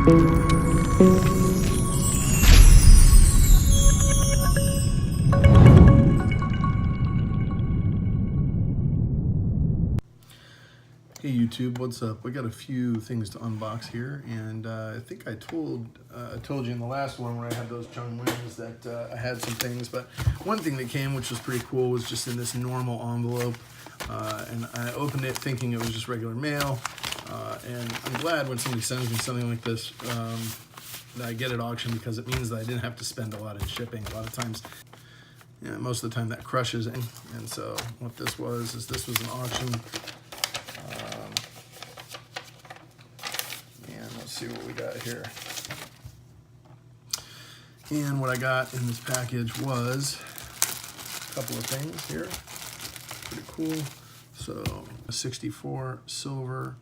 Hey YouTube, what's up? We got a few things to unbox here, and I think I told you in the last one where I had those Chung Wins that I had some things, but one thing that came, which was pretty cool, was just in this normal envelope, and I opened it thinking it was just regular mail, and I'm glad when somebody sends me something like this that I get at auction, because it means that I didn't have to spend a lot in shipping. A lot of times, most of the time that crushes it, and so what this was is this was an auction. See what we got here. And what I got in this package was a couple of things here. Pretty cool. So a 64 silver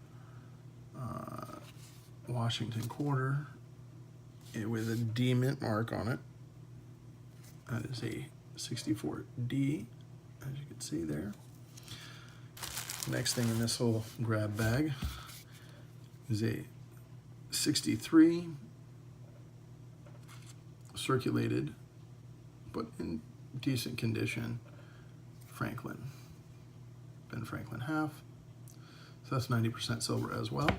Washington quarter with a D mint mark on it. That is a 64D, as you can see there. Next thing in this whole grab bag is a 63 circulated but in decent condition Franklin, Ben Franklin half, so that's 90% silver as well.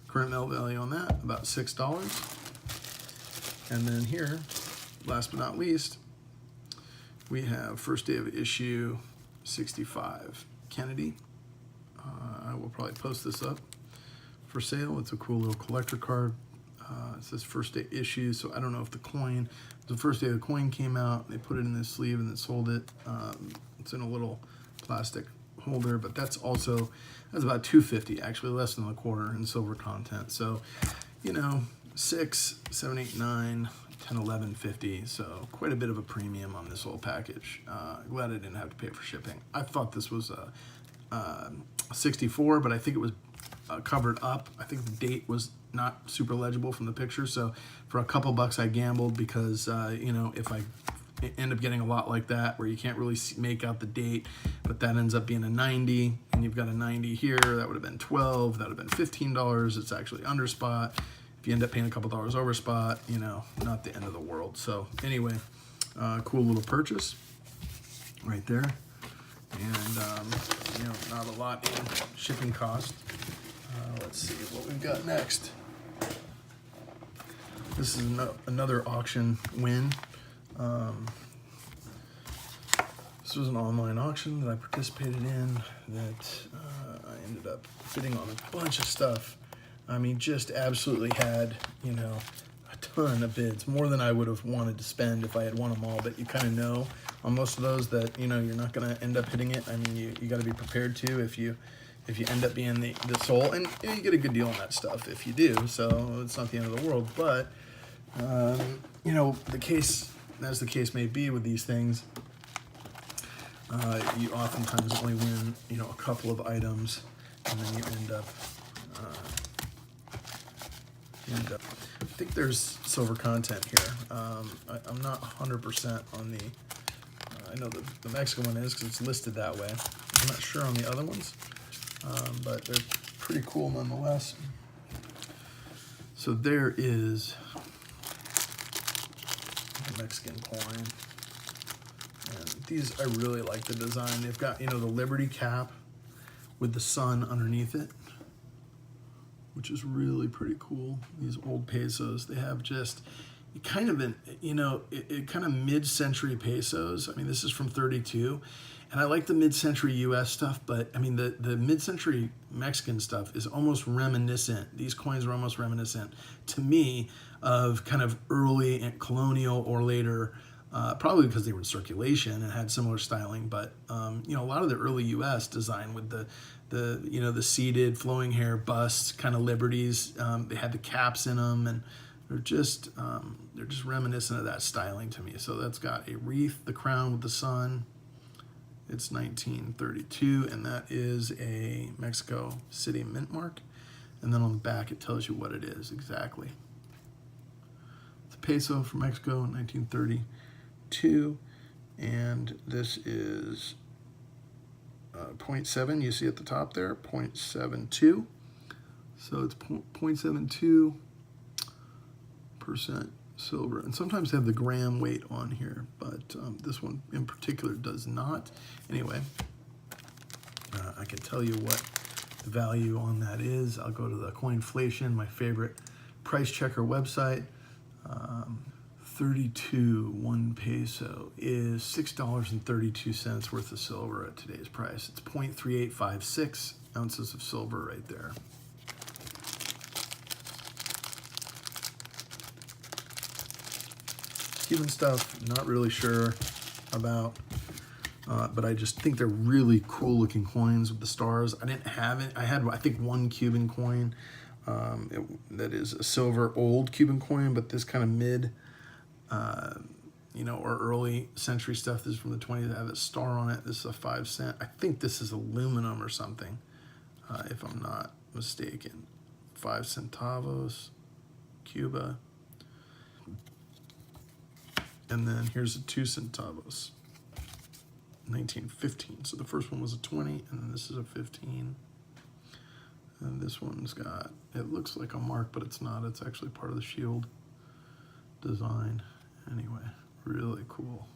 Current mail value on that about $6. And then here, last but not least, we have first day of issue 65 Kennedy. I will probably post this up for sale. It's a cool little collector card. It says first day issue, so I don't know if the coin, the first day the coin came out, they put it in this sleeve and then sold it. It's in a little plastic holder, but that's about $2.50, actually less than a quarter in silver content. So, 6, 7, 8, 9, 10, 11, 50. So quite a bit of a premium on this whole package. Glad I didn't have to pay for shipping. I thought this was a 64, but I think it was covered up. I think the date was not super legible from the picture, so for a couple bucks I gambled, because if I end up getting a lot like that where you can't really make out the date, but that ends up being a 90, and you've got a 90 here, that would have been 12, that would have been $15. It's actually under spot. If you end up paying a couple dollars over spot, not the end of the world. So anyway, cool little purchase right there. And not a lot in shipping cost. Let's see what we've got next. This is another auction win. This was an online auction that I participated in that I ended up bidding on a bunch of stuff. I mean, just absolutely had, a ton of bids, more than I would have wanted to spend if I had won them all. But you kind of know on most of those that, you're not going to end up hitting it. I mean, you got to be prepared to if you end up being the sole, and you get a good deal on that stuff if you do, so it's not the end of the world. But the case, as the case may be with these things, you oftentimes only win a couple of items, and then you end up I think there's silver content here. I'm not 100% on the I know the Mexican one is, because it's listed that way. I'm not sure on the other ones, but they're pretty cool nonetheless. So there is the Mexican coin, and these, I really like the design. They've got the Liberty cap with the sun underneath it, which is really pretty cool. These old pesos, they have just kind of kind of mid-century pesos. I mean, this is from 32, and I like the mid-century US stuff, but I mean, the mid-century Mexican stuff is almost reminiscent. These coins are almost reminiscent to me of kind of early colonial or later, probably because they were in circulation and had similar styling, but a lot of the early US design with the seated flowing hair busts, kind of liberties. They had the caps in them, and they're just reminiscent of that styling to me. So that's got a wreath, the crown with the sun. It's 1932, and that is a Mexico City mint mark. And then on the back, it tells you what it is exactly. It's a peso from Mexico in 1932, and this is 0.7, you see at the top there, 0.72. So it's 0.72 40% silver. And sometimes they have the gram weight on here, but this one in particular does not. Anyway, I can tell you what the value on that is. I'll go to the Coinflation, my favorite price checker website. 1 peso is $6.32 worth of silver at today's price. It's 0.3856 ounces of silver right there. Cuban stuff, not really sure about, but I just think they're really cool looking coins with the stars. I didn't have it. I had, I think, one Cuban coin that is a silver old Cuban coin, but this kind of mid, you know, or early century stuff. This is from the 20s. I have a star on it. This is a 5 cent. I think this is aluminum or something, if I'm not mistaken. 5 centavos, Cuba. And then here's a 2 centavos, 1915. So the first one was a 20, and then this is a 15. And this one's got, it looks like a mark, but it's not. It's actually part of the shield design. Anyway, really cool.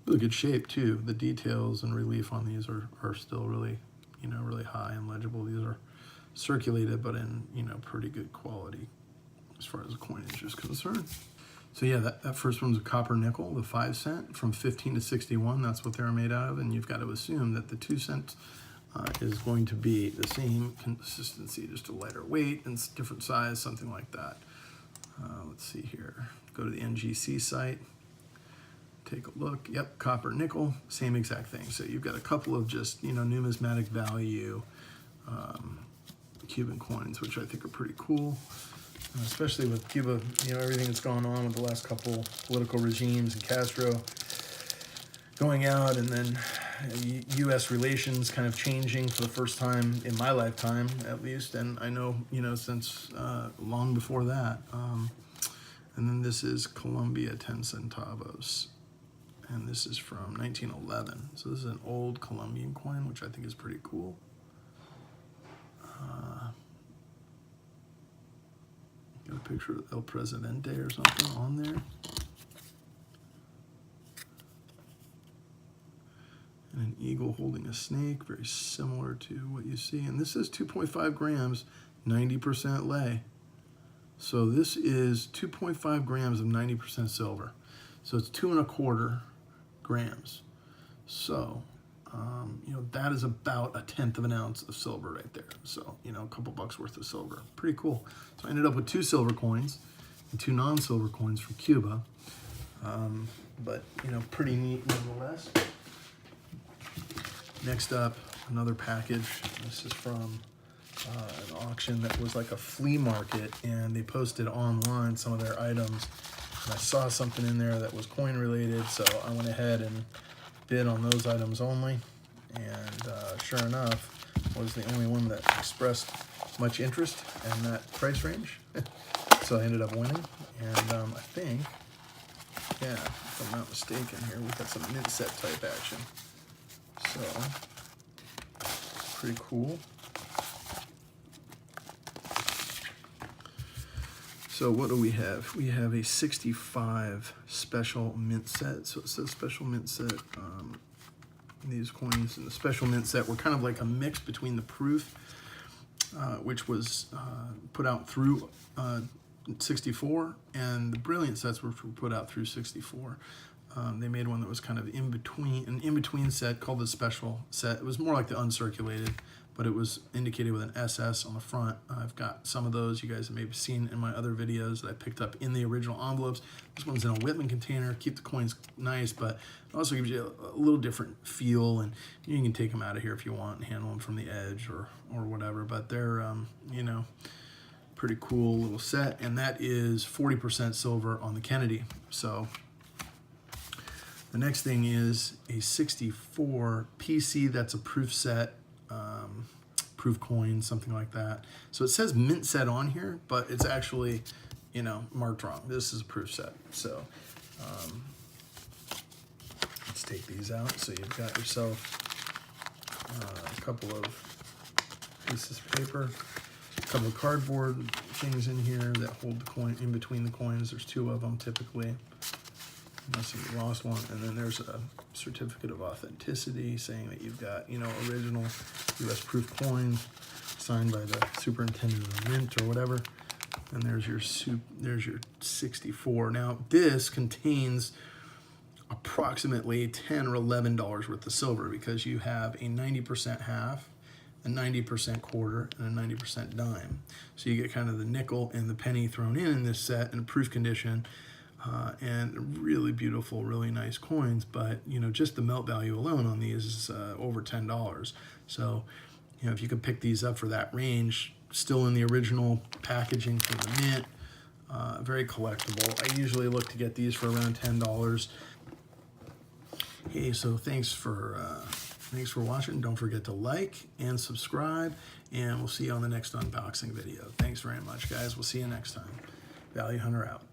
Really good shape too. The details and relief on these are still really, you know, really high and legible. These are circulated, but in, you know, pretty good quality as far as the coinage is concerned. So yeah, that first one's a copper nickel, the 5 cent from 15 to 61. That's what they're made out of, and you've got to assume that the 2 cent is going to be the same consistency, just a lighter weight and different size, something like that. Let's see here. Go to the NGC site. Take a look. Yep, copper nickel, same exact thing. So you've got a couple of just, you know, numismatic value Cuban coins, which I think are pretty cool. Especially with Cuba, you know, everything that's gone on with the last couple political regimes and Castro going out, and then U.S. relations kind of changing for the first time in my lifetime, at least, and I know, you know, since long before that. And then this is Colombia 10 centavos, and this is from 1911. So this is an old Colombian coin, which I think is pretty cool. Got a picture of El Presidente or something on there. And an eagle holding a snake, very similar to what you see. And this is 2.5 grams, 90% lei. So this is 2.5 grams of 90% silver. So it's 2.25 grams. So, you know, that is about 1/10 of an ounce of silver right there. So, you know, a couple bucks worth of silver. Pretty cool. So I ended up with 2 silver coins and 2 non-silver coins from Cuba. But, you know, pretty neat nonetheless. Next up, another package. This is from an auction that was like a flea market, and they posted online some of their items. And I saw something in there that was coin related, so I went ahead and bid on those items only. And sure enough, was the only one that expressed much interest in that price range. So I ended up winning. And I think, yeah, if I'm not mistaken here, we've got some mint set type action. So, pretty cool. So what do we have? We have a 65 special mint set. So it says special mint set. These coins in the special mint set were kind of like a mix between the proof, which was put out through 64, and the brilliant sets were put out through 64. They made one that was kind of in between, an in-between set called the special set. It was more like the uncirculated, but it was indicated with an SS on the front. I've got some of those you guys have maybe seen in my other videos that I picked up in the original envelopes. This one's in a Whitman container. Keep the coins nice, but it also gives you a little different feel, and you can take them out of here if you want and handle them from the edge or whatever. But they're, you know, pretty cool little set, and that is 40% silver on the Kennedy. So the next thing is a 64 PC. That's a proof set, proof coin, something like that. So it says mint set on here, but it's actually, you know, marked wrong. This is a proof set. So let's take these out. So you've got yourself a couple of pieces of paper. A couple of cardboard things in here that hold the coin in between the coins. There's 2 of them typically, unless you lost one. And then there's a certificate of authenticity saying that you've got, you know, original U.S. proof coin signed by the superintendent of the mint or whatever. And there's your 64. Now this contains approximately $10 or $11 worth of silver, because you have a 90% half, a 90% quarter, and a 90% dime. So you get kind of the nickel and the penny thrown in this set in a proof condition, and really beautiful, really nice coins. But you know, just the melt value alone on these is over $10. So you know, if you could pick these up for that range, still in the original packaging from the mint, very collectible. I usually look to get these for around $10. Hey, so thanks for watching. Don't forget to like and subscribe, and we'll see you on the next unboxing video. Thanks very much, guys. We'll see you next time. Value Hunter out.